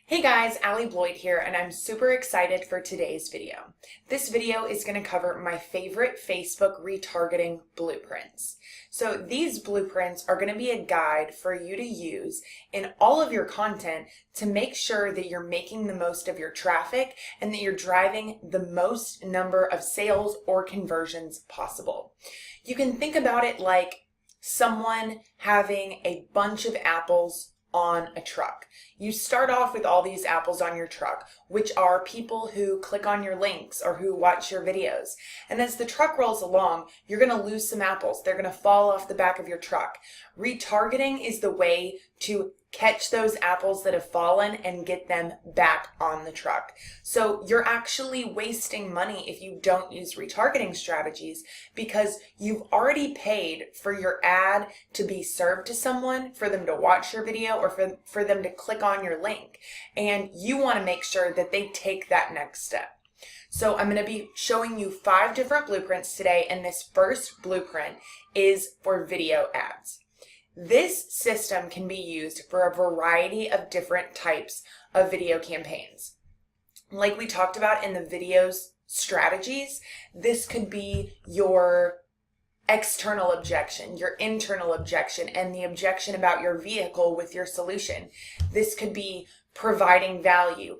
Hey guys, Allie Bloyd here, and I'm super excited for today's video. This video is going to cover my favorite Facebook retargeting blueprints. So these blueprints are going to be a guide for you to use in all of your content to make sure that you're making the most of your traffic and that you're driving the most number of sales or conversions possible. You can think about it like someone having a bunch of apples on a truck. You start off with all these apples on your truck, which are people who click on your links or who watch your videos. And as the truck rolls along, you're going to lose some apples. They're going to fall off the back of your truck. Retargeting is the way to catch those apples that have fallen and get them back on the truck. So you're actually wasting money if you don't use retargeting strategies because you've already paid for your ad to be served to someone, for them to watch your video, or for them to click on your link. And you want to make sure that they take that next step. So I'm going to be showing you 5 different blueprints today, and this first blueprint is for video ads. This system can be used for a variety of different types of video campaigns. Like we talked about in the videos strategies, this could be your external objection, your internal objection, and the objection about your vehicle with your solution. This could be providing value,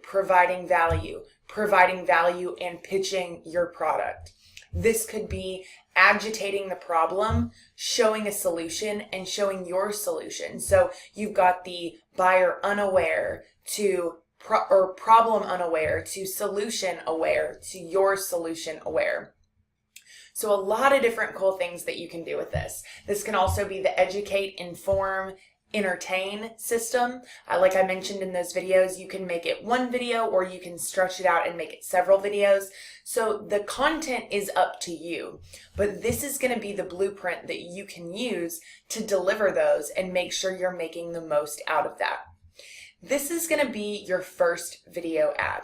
and pitching your product. This could be agitating the problem, showing a solution, and showing your solution. So you've got the buyer unaware to problem unaware to solution aware to your solution aware. So a lot of different cool things that you can do with this. This can also be the educate, inform, entertain system. Like I mentioned in those videos, you can make it one video or you can stretch it out and make it several videos. So the content is up to you, but this is going to be the blueprint that you can use to deliver those and make sure you're making the most out of that. This is going to be your first video ad.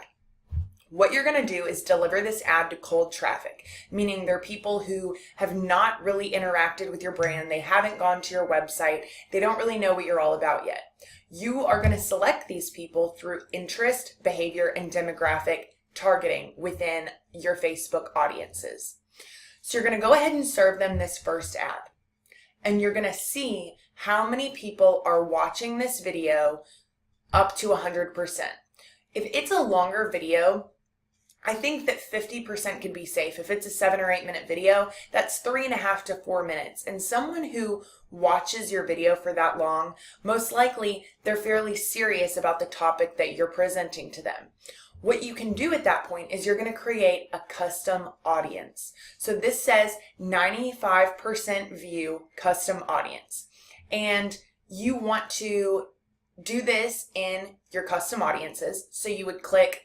What you're going to do is deliver this ad to cold traffic, meaning they're people who have not really interacted with your brand, they haven't gone to your website, they don't really know what you're all about yet. You are going to select these people through interest, behavior, and demographic targeting within your Facebook audiences. So you're going to go ahead and serve them this first ad, and you're going to see how many people are watching this video up to 100%. If it's a longer video, I think that 50% could be safe. If it's a 7 or 8 minute video, that's 3.5 to 4 minutes. And someone who watches your video for that long, most likely they're fairly serious about the topic that you're presenting to them. What you can do at that point is you're going to create a custom audience. So this says 95% view custom audience. And you want to do this in your custom audiences. So you would click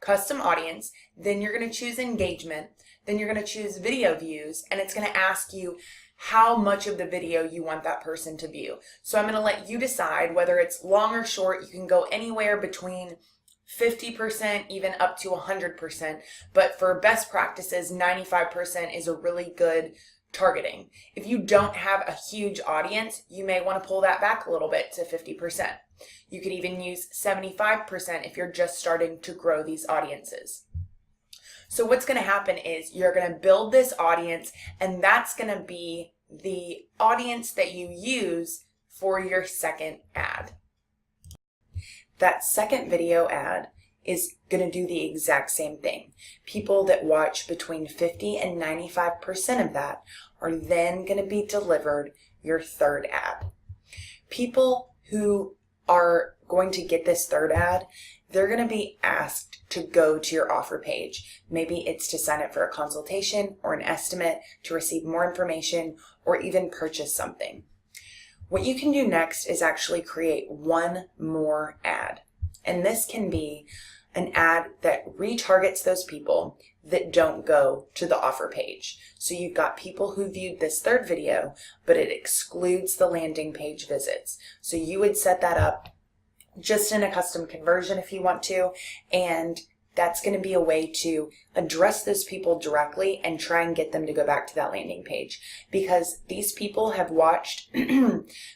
custom audience, then you're going to choose engagement, then you're going to choose video views, and it's going to ask you how much of the video you want that person to view. So I'm going to let you decide whether it's long or short. You can go anywhere between 50%, even up to 100%, but for best practices, 95% is a really good targeting. If you don't have a huge audience, you may want to pull that back a little bit to 50%. You could even use 75% if you're just starting to grow these audiences. So what's going to happen is you're going to build this audience, and that's going to be the audience that you use for your second ad. That second video ad is going to do the exact same thing. People that watch between 50 and 95% of that are then going to be delivered your third ad. People who are going to get this third ad, they're going to be asked to go to your offer page. Maybe it's to sign up for a consultation or an estimate, to receive more information, or even purchase something. What you can do next is actually create one more ad. And this can be an ad that retargets those people that don't go to the offer page. So you've got people who viewed this third video, but it excludes the landing page visits. So you would set that up just in a custom conversion if you want to, and that's going to be a way to address those people directly and try and get them to go back to that landing page, because these people have watched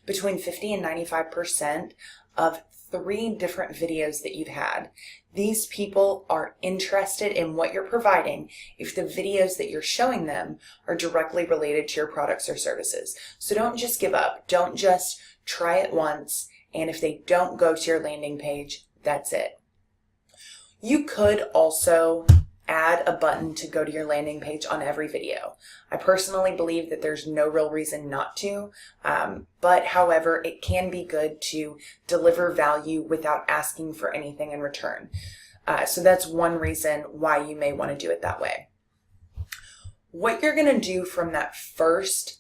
between 50 and 95% of 3 different videos that you've had. These people are interested in what you're providing if the videos that you're showing them are directly related to your products or services. So don't just give up. Don't just try it once, and if they don't go to your landing page, that's it. You could also add a button to go to your landing page on every video. I personally believe that there's no real reason not to, but however, it can be good to deliver value without asking for anything in return. So that's one reason why you may want to do it that way. What you're going to do from that first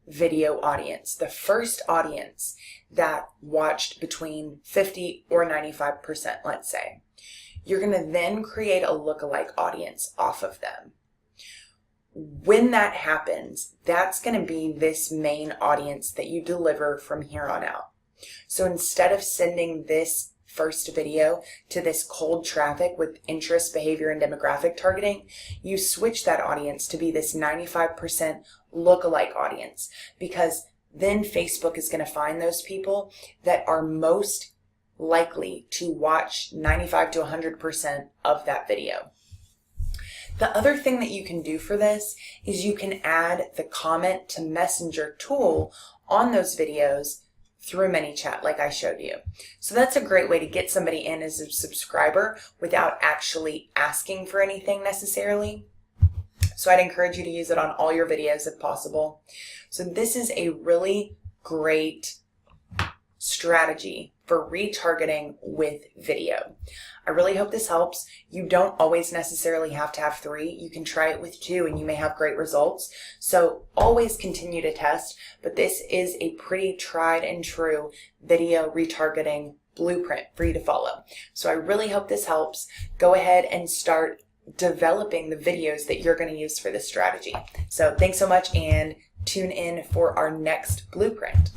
video audience, the first audience that watched between 50 or 95%, let's say, you're going to then create a lookalike audience off of them. When that happens, that's going to be this main audience that you deliver from here on out. So instead of sending this first video to this cold traffic with interest, behavior, and demographic targeting, you switch that audience to be this 95% lookalike audience, because then Facebook is going to find those people that are most likely to watch 95 to 100% of that video. The other thing that you can do for this is you can add the comment to messenger tool on those videos through ManyChat like I showed you. So that's a great way to get somebody in as a subscriber without actually asking for anything necessarily. So I'd encourage you to use it on all your videos if possible. So this is a really great strategy for retargeting with video. I really hope this helps. You don't always necessarily have to have 3. You can try it with 2 and you may have great results. So always continue to test, but this is a pretty tried and true video retargeting blueprint for you to follow. So I really hope this helps. Go ahead and start developing the videos that you're going to use for this strategy. So thanks so much, and tune in for our next blueprint.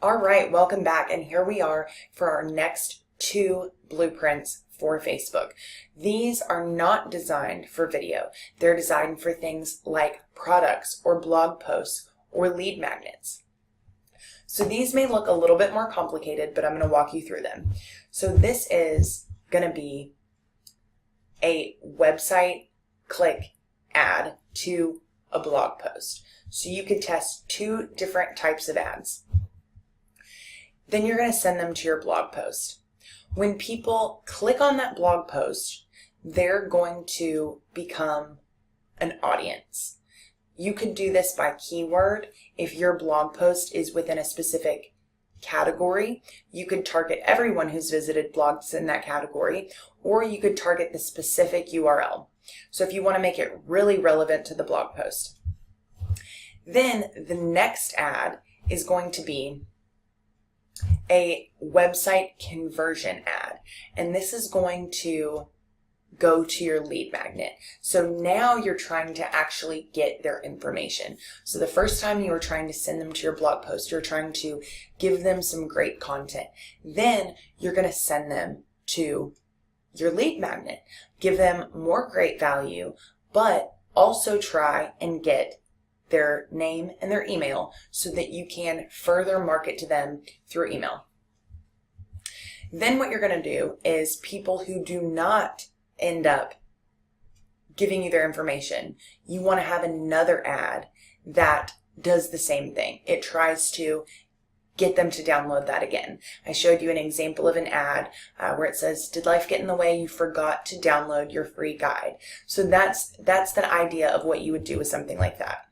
All right, welcome back, and here we are for our next 2 blueprints for Facebook. These are not designed for video. They're designed for things like products or blog posts or lead magnets. So these may look a little bit more complicated, but I'm going to walk you through them. So this is going to be a website click ad to a blog post. So you could test 2 different types of ads. Then you're going to send them to your blog post. When people click on that blog post, they're going to become an audience. You could do this by keyword. If your blog post is within a specific category, you could target everyone who's visited blogs in that category, or you could target the specific URL. So if you want to make it really relevant to the blog post. Then the next ad is going to be a website conversion ad, and this is going to go to your lead magnet. So now you're trying to actually get their information. So the first time you were trying to send them to your blog post, you're trying to give them some great content. Then you're going to send them to your lead magnet, give them more great value, but also try and get their name and their email so that you can further market to them through email. Then what you're going to do is people who do not end up giving you their information, you want to have another ad that does the same thing. It tries to get them to download that again. I showed you an example of an ad where it says, "Did life get in the way? You forgot to download your free guide." So that's the idea of what you would do with something like that.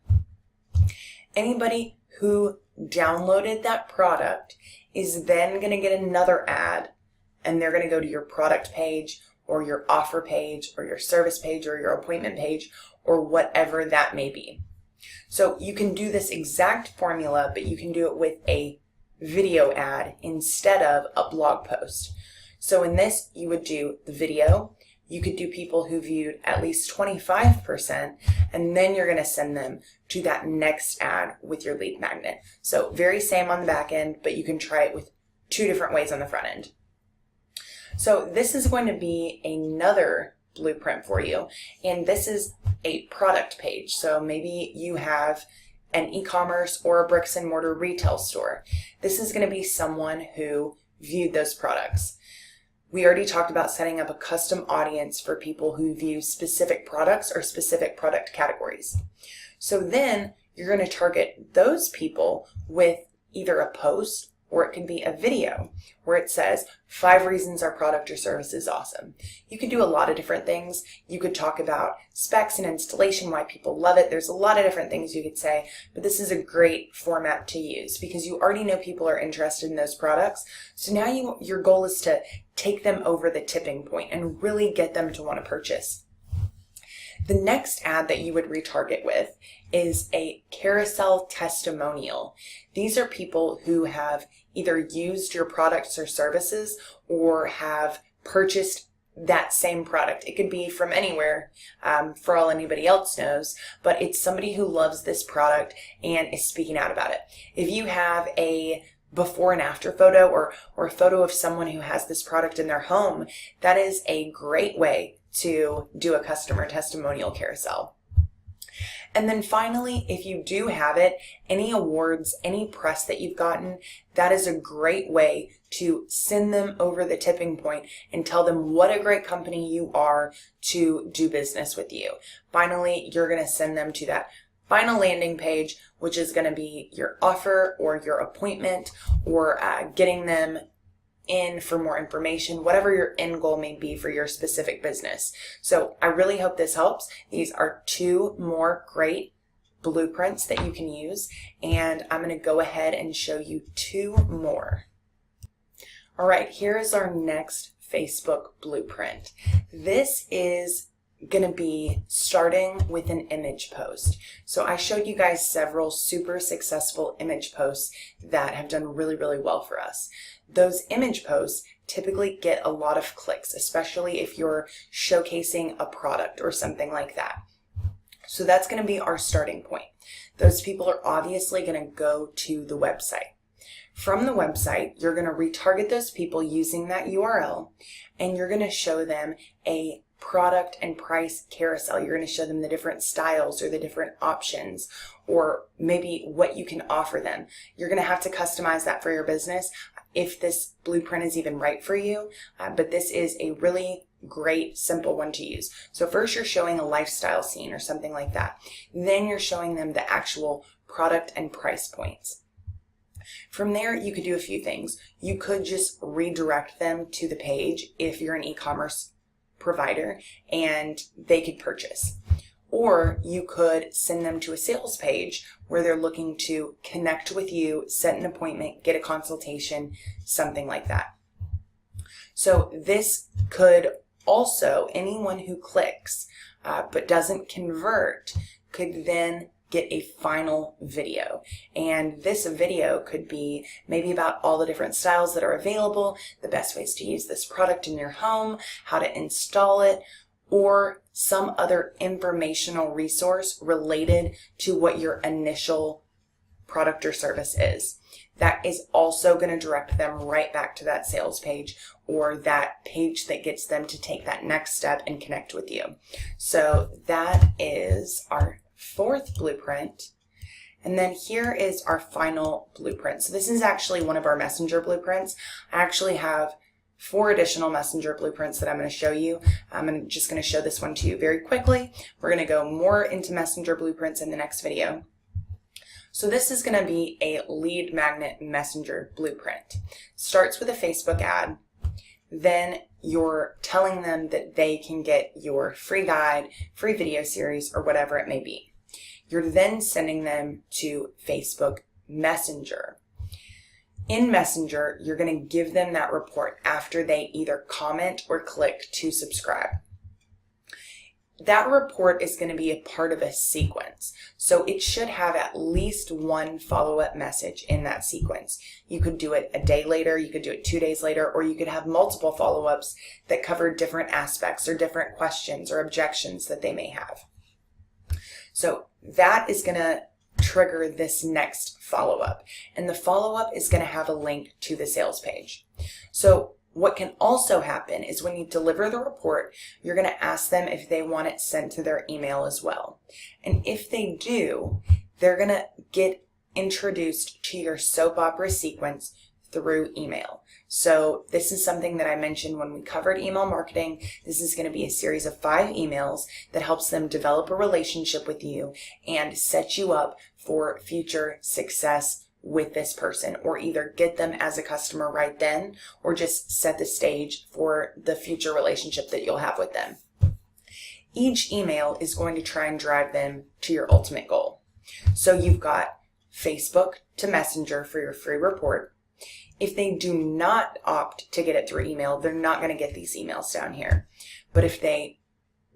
Anybody who downloaded that product is then going to get another ad, and they're going to go to your product page or your offer page or your service page or your appointment page or whatever that may be. So you can do this exact formula, but you can do it with a video ad instead of a blog post. So in this, you would do the video. You could do people who viewed at least 25%, and then you're going to send them to that next ad with your lead magnet. So very same on the back end, but you can try it with 2 different ways on the front end. So this is going to be another blueprint for you, and this is a product page. So maybe you have an e-commerce or a bricks and mortar retail store. This is going to be someone who viewed those products. We already talked about setting up a custom audience for people who view specific products or specific product categories. So then you're going to target those people with either a post or it can be a video where it says 5 reasons our product or service is awesome. You could do a lot of different things. You could talk about specs and installation, why people love it. There's a lot of different things you could say, but this is a great format to use because you already know people are interested in those products. So now your goal is to take them over the tipping point and really get them to want to purchase. The next ad that you would retarget with is a carousel testimonial. These are people who have either used your products or services or have purchased that same product. It could be from anywhere, for all anybody else knows, but it's somebody who loves this product and is speaking out about it. If you have a before and after photo or a photo of someone who has this product in their home, that is a great way to do a customer testimonial carousel. And then finally, if you do have it, any awards, any press that you've gotten, that is a great way to send them over the tipping point and tell them what a great company you are to do business with you. Finally, you're going to send them to that final landing page, which is going to be your offer or your appointment or getting them in for more information, whatever your end goal may be for your specific business. So I really hope this helps. These are 2 more great blueprints that you can use, and I'm going to go ahead and show you 2 more. All right, here is our next Facebook blueprint. This is going to be starting with an image post. So I showed you guys several super successful image posts that have done really, really well for us. Those image posts typically get a lot of clicks, especially if you're showcasing a product or something like that. So that's going to be our starting point. Those people are obviously going to go to the website. From the website, you're going to retarget those people using that URL, and you're going to show them a product and price carousel. You're going to show them the different styles or the different options or maybe what you can offer them. You're going to have to customize that for your business if this blueprint is even right for you, but this is a really great simple one to use. So first you're showing a lifestyle scene or something like that. Then you're showing them the actual product and price points. From there, you could do a few things. You could just redirect them to the page if you're an e-commerce provider and they could purchase. Or you could send them to a sales page where they're looking to connect with you, set an appointment, get a consultation, something like that. So this could also, anyone who clicks but doesn't convert could then get a final video. And this video could be maybe about all the different styles that are available, the best ways to use this product in your home, how to install it, or some other informational resource related to what your initial product or service is. That is also going to direct them right back to that sales page or that page that gets them to take that next step and connect with you. So that is our 4th blueprint. And then here is our final blueprint. So this is actually one of our messenger blueprints. I actually have 4 additional messenger blueprints that I'm going to show you. I'm just going to show this one to you very quickly. We're going to go more into messenger blueprints in the next video. So this is going to be a lead magnet messenger blueprint. Starts with a Facebook ad. Then you're telling them that they can get your free guide, free video series, or whatever it may be. You're then sending them to Facebook Messenger. In Messenger, you're going to give them that report after they either comment or click to subscribe. That report is going to be a part of a sequence. So it should have at least one follow-up message in that sequence. You could do it a day later, you could do it 2 days later, or you could have multiple follow-ups that cover different aspects or different questions or objections that they may have. So that is going to trigger this next follow-up. And the follow-up is going to have a link to the sales page. So what can also happen is when you deliver the report, you're going to ask them if they want it sent to their email as well. And if they do, they're going to get introduced to your soap opera sequence through email. So this is something that I mentioned when we covered email marketing. This is going to be a series of 5 emails that helps them develop a relationship with you and set you up for future success with this person, or either get them as a customer right then, or just set the stage for the future relationship that you'll have with them. Each email is going to try and drive them to your ultimate goal. So you've got Facebook to Messenger for your free report. If they do not opt to get it through email, they're not going to get these emails down here. But if they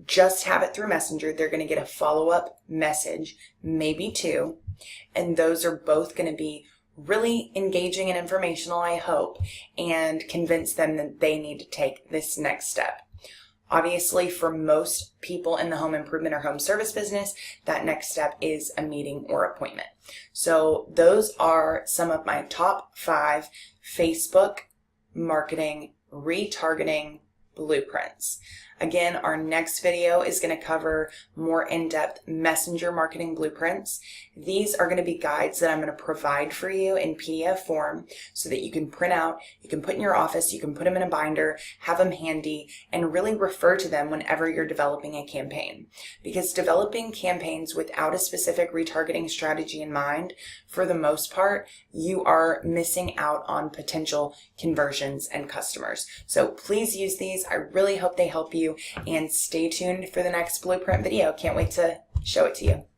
just have it through Messenger, they're going to get a follow-up message, maybe 2, and those are both going to be really engaging and informational, I hope, and convince them that they need to take this next step. Obviously, for most people in the home improvement or home service business, that next step is a meeting or appointment. So those are some of my top 5 Facebook marketing retargeting blueprints. Again, our next video is going to cover more in-depth messenger marketing blueprints. These are going to be guides that I'm going to provide for you in PDF form so that you can print out, you can put in your office, you can put them in a binder, have them handy, and really refer to them whenever you're developing a campaign. Because developing campaigns without a specific retargeting strategy in mind, for the most part, you are missing out on potential conversions and customers. So please use these. I really hope they help you, and stay tuned for the next blueprint video. Can't wait to show it to you.